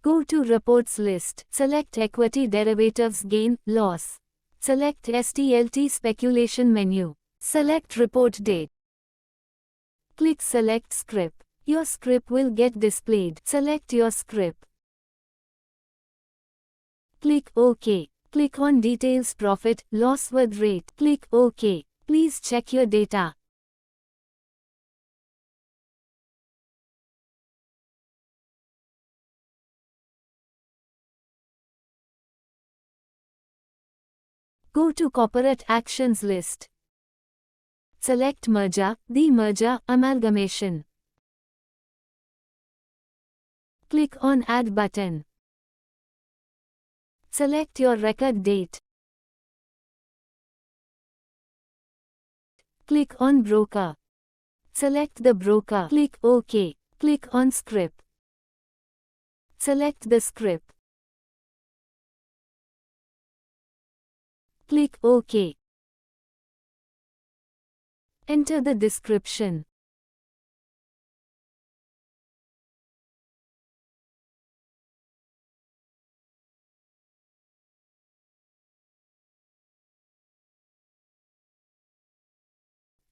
Go to Reports list. Select Equity Derivatives Gain, Loss. Select STLT Speculation menu. Select Report Date. Click Select Script. Your script will get displayed. Select your script. Click OK. Click on Details Profit, Loss with Rate. Click OK. Please check your data. Go to Corporate Actions list. Select Merger, Demerger, Amalgamation. Click on Add button. Select your record date. Click on Broker. Select the broker. Click OK. Click on Script. Select the script. Click OK. Enter the description.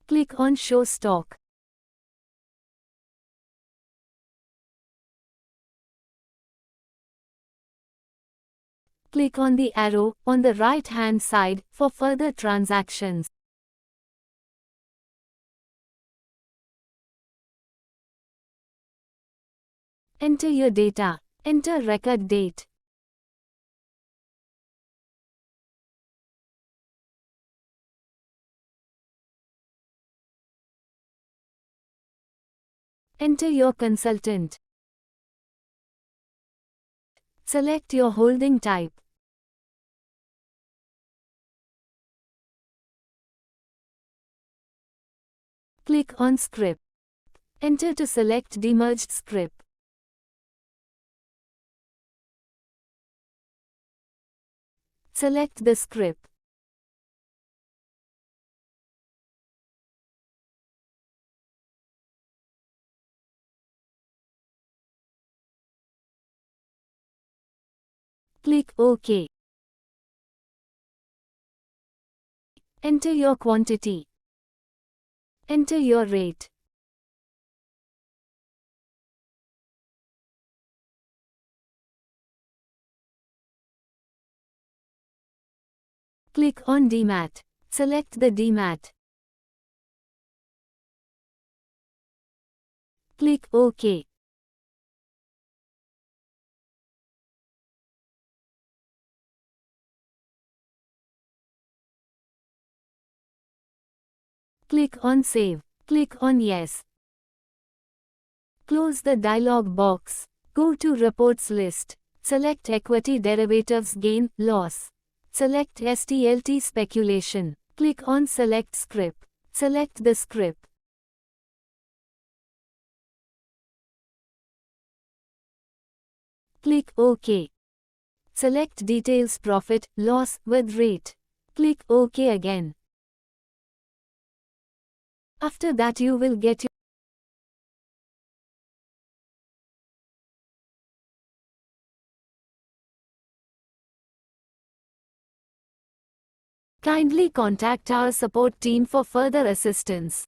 Click on Show Stock. Click on the arrow on the right-hand side for further transactions. Enter your data. Enter record date. Enter your consultant. Select your holding type. Click on Script. Enter to select demerged script. Select the script. Click OK. Enter your quantity. Enter your rate. Click on Demat. Select the Demat. Click OK. Click on Save. Click on Yes. Close the dialog box. Go to Reports list. Select Equity Derivatives Gain, Loss. Select STLT Speculation. Click on Select Script. Select the script. Click OK. Select Details Profit, Loss with Rate. Click OK again. After that you will get your Kindly contact our support team for further assistance.